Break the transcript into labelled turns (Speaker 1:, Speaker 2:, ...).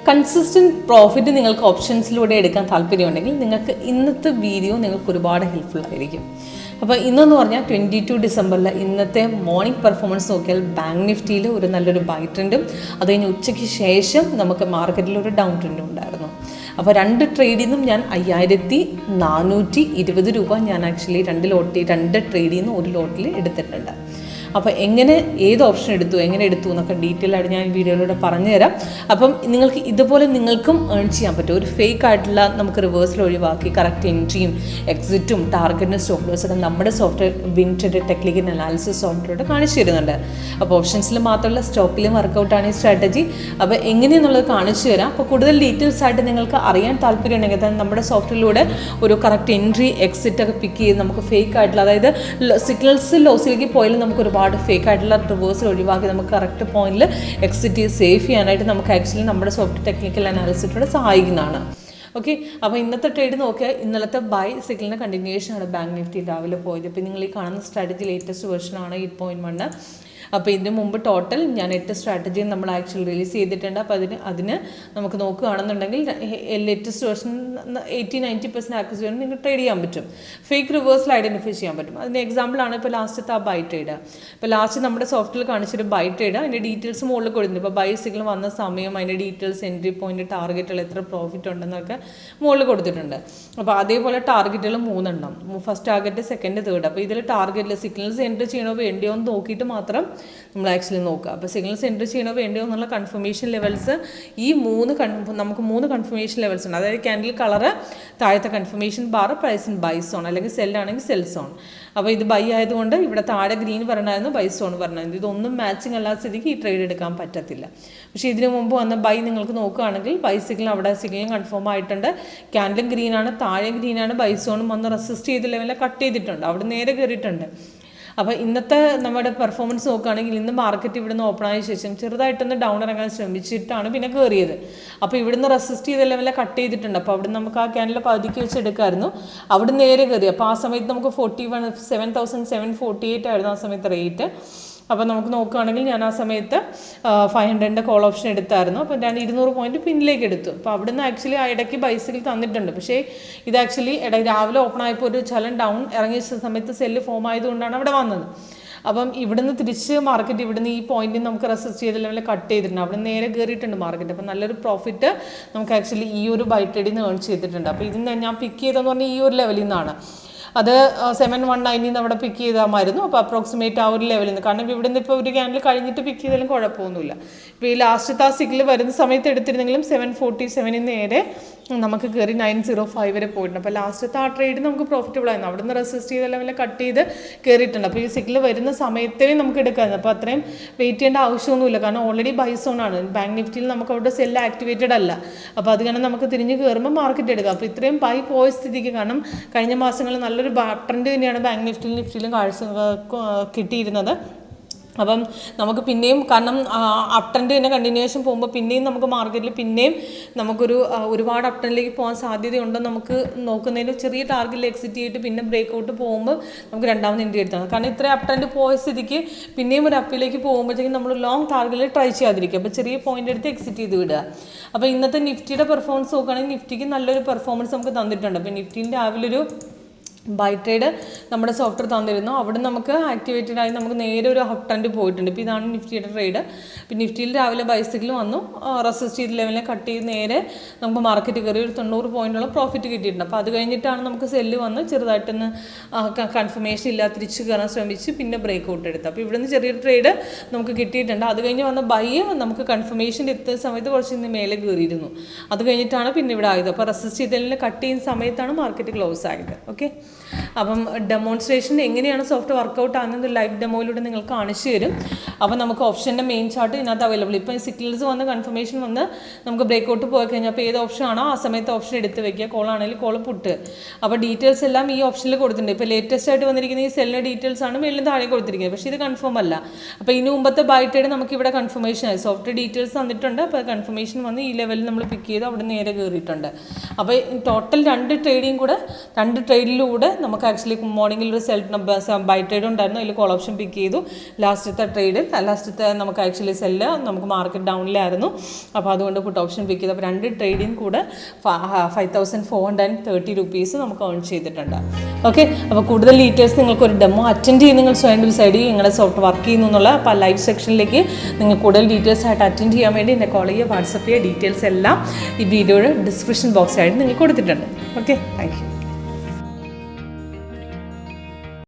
Speaker 1: Consistent profit നിങ്ങൾക്ക് ഓപ്ഷൻസിലൂടെ എടുക്കാൻ താല്പര്യമുണ്ടെങ്കിൽ നിങ്ങൾക്ക് ഇന്നത്തെ വീഡിയോ നിങ്ങൾക്ക് ഒരുപാട് ഹെൽപ്ഫുൾ ആയിരിക്കും. അപ്പോൾ ഇന്നെന്ന് പറഞ്ഞാൽ 22 ഡിസംബറിൽ ഇന്നത്തെ മോർണിംഗ് പെർഫോമൻസ് നോക്കിയാൽ ബാങ്ക് നിഫ്റ്റിയിൽ ഒരു നല്ലൊരു ബൈ ട്രെൻഡും അത് കഴിഞ്ഞ് ഉച്ചയ്ക്ക് ശേഷം നമുക്ക് മാർക്കറ്റിൽ ഒരു ഡൗൺ ട്രെൻഡും ഉണ്ടായിരുന്നു. അപ്പോൾ 2 ട്രേഡിൽ നിന്നും ഞാൻ 5420 രൂപ ഞാൻ ആക്ച്വലി 2 ട്രേഡിൽ നിന്ന് ഒരു ലോട്ടിൽ എടുത്തിട്ടുണ്ട്. അപ്പോൾ എങ്ങനെ ഏത് ഓപ്ഷൻ എടുത്തു എങ്ങനെ എടുത്തു എന്നൊക്കെ ഡീറ്റെയിൽ ആയിട്ട് ഞാൻ വീഡിയോയിലൂടെ പറഞ്ഞുതരാം. അപ്പം നിങ്ങൾക്ക് ഇതുപോലെ നിങ്ങൾക്കും ഏൺ ചെയ്യാൻ പറ്റും. ഒരു ഫേക്ക് ആയിട്ടുള്ള നമുക്ക് റിവേഴ്സിൽ ഒഴിവാക്കി കറക്റ്റ് എൻട്രിയും എക്സിറ്റും ടാർഗറ്റിനും സ്റ്റോപ്പ് ലോസൊക്കെ നമ്മുടെ software WinTrader technical analysis software കാണിച്ചു തരുന്നുണ്ട്. അപ്പോൾ ഓപ്ഷൻസിൽ മാത്രമല്ല സ്റ്റോക്കിലും വർക്കൗട്ടാണ് ഈ സ്ട്രാറ്റജി. അപ്പോൾ എങ്ങനെയെന്നുള്ളത് കാണിച്ചു തരാം. അപ്പോൾ കൂടുതൽ ഡീറ്റെയിൽസ് ആയിട്ട് നിങ്ങൾക്ക് അറിയാൻ താല്പര്യമുണ്ടെങ്കിൽ തന്നെ നമ്മുടെ സോഫ്റ്റ്വെയറിലൂടെ ഒരു കറക്റ്റ് എൻട്രി എക്സിറ്റ് ഒക്കെ പിക്ക് ചെയ്ത് നമുക്ക് ഫേക്ക് ആയിട്ടുള്ള അതായത് സിഗ്നൽസ് ലോസിലേക്ക് പോയാലും നമുക്ക് ഒരുപാട് ഫേക്ക് ആയിട്ടുള്ള റിവേഴ്സൽ ഒഴിവാക്കി നമുക്ക് കറക്റ്റ് പോയിന്റിൽ എക്സിറ്റ് ചെയ്ത് സേഫ് ചെയ്യാനായിട്ട് നമുക്ക് ആക്ച്വലി നമ്മുടെ സോഫ്റ്റ് ടെക്നിക്കൽ അനാലിസിസിലൂടെ സഹായിക്കുന്നതാണ്. ഓക്കെ, അപ്പോൾ ഇന്നത്തെ ട്രേഡ് നോക്കിയാൽ ഇന്നലത്തെ ബൈ സിഗ്നലിൻ്റെ കണ്ടിന്യൂഷനാണ് ബാങ്ക് നിഫ്റ്റി രാവിലെ പോയത്. ഇപ്പോൾ നിങ്ങൾ ഈ കാണുന്ന സ്ട്രാറ്റജി ലേറ്റസ്റ്റ് വെർഷനാണ് 8.1. അപ്പോൾ ഇതിന് മുമ്പ് ടോട്ടൽ ഞാൻ 8 സ്ട്രാറ്റജിയും നമ്മൾ ആക്ച്വലി റിലീസ് ചെയ്തിട്ടുണ്ട്. അപ്പോൾ അതിന് നമുക്ക് നോക്കുകയാണെന്നുണ്ടെങ്കിൽ ലേറ്റസ്റ്റ് വെർഷൻ 80-90% ആക്യുറേറ്റ് നിങ്ങൾക്ക് ട്രേഡ് ചെയ്യാൻ പറ്റും. ഫേക്ക് റിവേഴ്സൽ ഐഡൻറ്റിഫൈ ചെയ്യാൻ പറ്റും. അതിന് എക്സാമ്പിളാണ് ഇപ്പോൾ ലാസ്റ്റത്തെ ആ ബൈ ട്രേഡ്. ഇപ്പോൾ ലാസ്റ്റ് നമ്മുടെ സോഫ്റ്റ്വെയർ കാണിച്ചൊരു ബൈ ട്രേഡ് അതിൻ്റെ ഡീറ്റെയിൽസ് മുകളിൽ കൊടുത്തിട്ടുണ്ട്. ഇപ്പോൾ ബൈ സിഗ്നൽ വന്ന സമയം അതിൻ്റെ ഡീറ്റെയിൽസ് എൻട്രി പോയിന്റ് ടാർഗറ്റുകൾ എത്ര പ്രോഫിറ്റ് ഉണ്ടെന്നൊക്കെ മുകളിൽ കൊടുത്തിട്ടുണ്ട്. അപ്പോൾ അതേപോലെ ടാർഗറ്റുകൾ 3 എണ്ണം, ഫസ്റ്റ് ടാർഗറ്റ് സെക്കൻഡ് തേർഡ്. അപ്പോൾ ഇതിൽ ടാർഗറ്റിൽ സിഗ്നൽസ് എൻട്രി ചെയ്യണോ വേണ്ടിയോ എന്ന് നോക്കിയിട്ട് മാത്രം നമ്മൾ ആക്ച്വലി നോക്കുക. അപ്പോൾ സിഗ്നൽസ് എൻട്രി ചെയ്യണോ വേണ്ടിയോ എന്നുള്ള കൺഫർമേഷൻ ലെവൽസ് ഈ നമുക്ക് 3 കൺഫർമേഷൻ ലെവൽസ് ഉണ്ട്. അതായത് ക്യാൻഡിൽ കളറ്, താഴത്തെ confirmation bar, price in buy zone അല്ലെങ്കിൽ സെല്ലാണെങ്കിൽ സെൽ സോൺ. അപ്പോൾ ഇത് ബൈ ആയതുകൊണ്ട് ഇവിടെ താഴെ ഗ്രീൻ പറഞ്ഞായിരുന്നു, ബൈ സോൺ പറഞ്ഞായിരുന്നു. ഇതൊന്നും മാച്ചിങ് അല്ലാത്ത സ്ഥിതിക്ക് ഈ ട്രേഡ് എടുക്കാൻ പറ്റത്തില്ല. പക്ഷേ ഇതിനു മുമ്പ് വന്ന ബൈ നിങ്ങൾക്ക് നോക്കുകയാണെങ്കിൽ ബൈ സിഗ്നൽ അവിടെ സിഗ്നൽ കൺഫേം ആയിട്ടുണ്ട്. ക്യാൻഡിലും ഗ്രീനാണ്, താഴെയും ഗ്രീനാണ്, ബൈ സോണും വന്ന് റെസിസ്റ്റ് ചെയ്ത ലെവലിൽ കട്ട് ചെയ്തിട്ടുണ്ട്, അവിടെ നേരെ കയറിയിട്ടുണ്ട്. അപ്പോൾ ഇന്നത്തെ നമ്മുടെ പെർഫോമൻസ് നോക്കുകയാണെങ്കിൽ ഇന്ന് മാർക്കറ്റ് ഇവിടുന്ന് ഓപ്പൺ ആയ ശേഷം ചെറുതായിട്ടൊന്ന് ഡൗൺ ഇറങ്ങാൻ ശ്രമിച്ചിട്ടാണ് പിന്നെ കയറിയത്. അപ്പോൾ ഇവിടുന്ന് റെസിസ്റ്റ് ചെയ്ത ലെവലിൽ കട്ട് ചെയ്തിട്ടുണ്ട്. അപ്പോൾ അവിടെ നമുക്ക് ആ ക്യാൻഡിൽ പകുതിക്ക് വെച്ച് എടുക്കാമായിരുന്നു, അവിടെ നേരെ കയറി. അപ്പോൾ ആ സമയത്ത് നമുക്ക് 7,748 ആയിരുന്നു ആ സമയത്ത് റേറ്റ്. അപ്പോൾ നമുക്ക് നോക്കുകയാണെങ്കിൽ ഞാൻ ആ സമയത്ത് 500ൻ്റെ കോൾ ഓപ്ഷൻ എടുത്തായിരുന്നു. അപ്പോൾ ഞാൻ 200 പോയിന്റ് പിന്നിലേക്ക് എടുത്തു. അപ്പോൾ അവിടുന്ന് ആക്ച്വലി ആ ഇടയ്ക്ക് ബൈസിക്കിൾ തന്നിട്ടുണ്ട്. പക്ഷേ ഇത് ആക്ച്വലി രാവിലെ ഓപ്പൺ ആയപ്പോൾ ഒരു ചലൻ ഡൗൺ ഇറങ്ങിയ സമയത്ത് സെല്ല് ഫോം ആയതുകൊണ്ടാണ് അവിടെ വന്നത്. അപ്പം ഇവിടുന്ന് തിരിച്ച് മാർക്കറ്റ് ഇവിടുന്ന് ഈ പോയിന്റിൽ നമുക്ക് റെസിസ്റ്റ് ചെയ്ത ലെവലിൽ കട്ട് ചെയ്തിട്ടുണ്ട്, അവിടെ നേരെ കയറിയിട്ടുണ്ട് മാർക്കറ്റ്. അപ്പോൾ നല്ലൊരു പ്രോഫിറ്റ് നമുക്ക് ആക്ച്വലി ഈ ഒരു ബൈ ട്രേഡിൽ നിന്ന് ഏൺ ചെയ്തിട്ടുണ്ട്. അപ്പോൾ ഇതിന് ഞാൻ പിക്ക് ചെയ്തതെന്ന് പറഞ്ഞാൽ ഈ ഒരു ലെവലിൽ നിന്നാണ്. അത് 7,190 അവിടെ പിക്ക് ചെയ്താമായിരുന്നു. അപ്പോൾ അപ്രോക്സിമേറ്റ് ആ ഒരു ലെവലിൽ നിന്ന്, കാരണം ഇവിടെ നിന്ന് ഇപ്പോൾ ഒരു ക്യാൻഡിൽ കഴിഞ്ഞിട്ട് പിക്ക് ചെയ്താലും കുഴപ്പമൊന്നുമില്ല. ഇപ്പോൾ ഈ ലാസ്റ്റത്തെ ആ സിഗ്നൽ വരുന്ന സമയത്ത് എടുത്തിരുന്നെങ്കിലും 747 നേരെ നമുക്ക് കയറി 905 വരെ പോയിട്ടുണ്ട്. അപ്പോൾ ലാസ്റ്റത്തെ ആ ട്രേഡ് നമുക്ക് പ്രോഫിറ്റബിൾ ആയിരുന്നു. അവിടെ നിന്ന് റെസിസ്റ്റ് ചെയ്ത ലെവലിൽ കട്ട് ചെയ്ത് കയറിയിട്ടുണ്ട്. അപ്പോൾ ഈ സിഗ്നൽ വരുന്ന സമയത്തേ നമുക്ക് എടുക്കാമായിരുന്നു. അപ്പോൾ അത്രയും വെയിറ്റ് ചെയ്യേണ്ട ആവശ്യമൊന്നുമില്ല, കാരണം ഓൾറെഡി ബൈ സോൺ ആണ്. ബാങ്ക് നിഫ്റ്റിയിൽ നമുക്ക് അവിടെ സെല്ല് ആക്ടിവേറ്റഡ് അല്ല. അപ്പോൾ അത് കാരണം നമുക്ക് തിരിഞ്ഞ് കയറുമ്പോൾ മാർക്കറ്റ് എടുക്കാം. അപ്പോൾ ഇത്രയും ബൈ പോയ സ്ഥിതിക്ക്, കാരണം കഴിഞ്ഞ മാസങ്ങളിൽ നല്ലൊരു ട്രെൻഡ് തന്നെയാണ് ബാങ്ക് നിഫ്റ്റിയിലും കാഴ്ച കിട്ടിയിരുന്നത്. അപ്പം നമുക്ക് പിന്നെയും, കാരണം അപ് ട്രെൻഡ് തന്നെ കണ്ടിന്യൂവേഷൻ പോകുമ്പോൾ പിന്നെയും നമുക്ക് മാർക്കറ്റിൽ പിന്നെയും ഒരുപാട് അപ് ട്രെൻഡിലേക്ക് പോകാൻ സാധ്യതയുണ്ടെന്ന് നമുക്ക് നോക്കുന്നതിന് ചെറിയ ടാർഗറ്റിൽ എക്സിറ്റ് ചെയ്തിട്ട് പിന്നെ ബ്രേക്ക് ഔട്ട് പോകുമ്പോൾ നമുക്ക് രണ്ടാമത് എൻട്രി എടുത്താണ്. കാരണം ഇത്രയും അപ് ട്രെൻഡ് പോയ സ്ഥിതിക്ക് പിന്നെയും ഒരു അപ്പിലേക്ക് പോകുമ്പോഴത്തേക്കും നമ്മൾ ലോങ് ടാർഗറ്റിൽ ട്രൈ ചെയ്യാതിരിക്കുക. അപ്പോൾ ചെറിയ പോയിന്റ് എടുത്ത് എക്സിറ്റ് ചെയ്ത് വിടുക. അപ്പോൾ ഇന്നത്തെ നിഫ്റ്റിയുടെ പെർഫോമൻസ് നോക്കുകയാണെങ്കിൽ നിഫ്റ്റിക്ക് നല്ലൊരു പെർഫോമൻസ് നമുക്ക് തന്നിട്ടുണ്ട്. അപ്പോൾ നിഫ്റ്റിയിൽ രാവിലെ ഒരു ബൈ ട്രേഡ് നമ്മുടെ സോഫ്റ്റ്വെയർ തന്നിരുന്നു, അവിടെ നമുക്ക് ആക്ടിവേറ്റഡ് ആയി നമുക്ക് നേരെ ഒരു അപ് ട്രെൻഡ് പോയിട്ടുണ്ട്. ഇപ്പോൾ ഇതാണ് നിഫ്റ്റിയുടെ ട്രേഡ്. പിന്നെ നിഫ്റ്റിയിൽ രാവിലെ ബൈസിക്കിൾ വന്നു, റെസിസ്റ്റ് ചെയ്ത ലെവലിനെ കട്ട് ചെയ്ത് നേരെ നമുക്ക് മാർക്കറ്റ് കയറി ഒരു 90 പോയിന്റോളം പ്രോഫിറ്റ് കിട്ടിയിട്ടുണ്ട്. അപ്പോൾ അത് കഴിഞ്ഞിട്ടാണ് നമുക്ക് സെല്ല് വന്ന് ചെറുതായിട്ടൊന്ന് കൺഫർമേഷൻ ഇല്ലാതെ തിരിച്ച് കയറാൻ ശ്രമിച്ച് പിന്നെ ബ്രേക്ക് ഔട്ട് എടുത്ത്. അപ്പോൾ ഇവിടുന്ന് ചെറിയൊരു ട്രേഡ് നമുക്ക് കിട്ടിയിട്ടുണ്ട്. അത് കഴിഞ്ഞ് വന്ന ബൈ നമുക്ക് കൺഫർമേഷൻ എത്തുന്ന സമയത്ത് കുറച്ച് ഇന്ന് മേലെ കയറിയിരുന്നു. അത് കഴിഞ്ഞിട്ടാണ് പിന്നെ ഇവിടെ ആയത്. അപ്പോൾ റെസിസ്റ്റ് ചെയ്തതിൽ കട്ട് ചെയ്യുന്ന സമയത്താണ് മാർക്കറ്റ് ക്ലോസ് ആയത്. ഓക്കെ, അപ്പം ഡെമോൺസ്ട്രേഷൻ എങ്ങനെയാണ് സോഫ്റ്റ് വർക്കൗട്ട് ആകുന്നത് ലൈവ് ഡെമോയിലൂടെ നിങ്ങൾക്ക് കാണിച്ചു തരും. അപ്പോൾ നമുക്ക് ഓപ്ഷൻ്റെ മെയിൻ ചാർട്ട് ഇതിനകത്ത് അവൈലബിൾ. ഇപ്പോൾ സിഗ്നൽസ് വന്ന് കൺഫർമേഷൻ വന്ന് നമുക്ക് ബ്രേക്ക് ഔട്ട് പോയി കഴിഞ്ഞാൽ അപ്പോൾ ഏത് ഓപ്ഷൻ ആണോ ആ സമയത്ത് ഓപ്ഷൻ എടുത്ത് വെക്കുക. കോൾ ആണെങ്കിൽ കോൾ പുട്ട്. അപ്പോൾ ഡീറ്റെയിൽസ് എല്ലാം ഈ ഓപ്ഷനിൽ കൊടുത്തിട്ടുണ്ട്. ഇപ്പോൾ ലേറ്റസ്റ്റ് ആയിട്ട് വന്നിരിക്കുന്ന ഈ സെല്ലിൻ്റെ ഡീറ്റെയിൽസ് ആണ് മേളിൽ താഴെ കൊടുത്തിരിക്കുന്നത്. പക്ഷേ ഇത് കൺഫേം അല്ല. അപ്പോൾ ഇതിന് മുമ്പത്തെ ബൈ ട്രേഡ് നമുക്ക് ഇവിടെ കൺഫർമേഷൻ ആയി സോഫ്റ്റ് ഡീറ്റെയിൽസ് തന്നിട്ടുണ്ട്. അപ്പോൾ കൺഫർമേഷൻ വന്ന് ഈ ലെവലിൽ നമ്മൾ പിക്ക് ചെയ്ത് അവിടെ നേരെ കയറിയിട്ടുണ്ട്. അപ്പോൾ ടോട്ടൽ 2 ട്രേഡിലും കൂടെ നമുക്ക് നമുക്ക് ആക്ച്വലി മോർണിംഗിൽ ഒരു ബൈ ട്രേഡ് ഉണ്ടായിരുന്നു, അതിൽ കോൾ ഓപ്ഷൻ പിക്ക് ചെയ്തു. ലാസ്റ്റത്തെ നമുക്ക് ആക്ച്വലി സെല്ല് നമുക്ക് മാർക്കറ്റ് ഡൗണിലായിരുന്നു. അപ്പോൾ അതുകൊണ്ട് പുട്ട് ഓപ്ഷൻ പിക്ക് ചെയ്തു. അപ്പോൾ 2 ട്രേഡിങ് കൂടെ 5430 rupees നമുക്ക് ഏൺ ചെയ്തിട്ടുണ്ട്. ഓക്കെ, അപ്പോൾ കൂടുതൽ ഡീറ്റെയിൽസ് നിങ്ങൾക്കൊരു ഡെമോ അറ്റൻഡ് ചെയ്ത് നിങ്ങൾ സ്വയം ഡിസൈഡ് ചെയ്യും നിങ്ങളുടെ സോഫ്റ്റ് വർക്ക് ചെയ്യുന്നു എന്നുള്ള. അപ്പോൾ ലൈവ് സെക്ഷനിലേക്ക് നിങ്ങൾ കൂടുതൽ ഡീറ്റെയിൽസ് ആയിട്ട് അറ്റൻഡ് ചെയ്യാൻ വേണ്ടി എന്നെ കോൾ ചെയ്യുക, വാട്സപ്പ് ചെയ്യുക. ഡീറ്റെയിൽസ് എല്ലാം ഈ വീഡിയോയുടെ ഡിസ്ക്രിപ്ഷൻ ബോക്സിലായിട്ട് നിങ്ങൾക്ക് കൊടുത്തിട്ടുണ്ട്. Okay, thank you.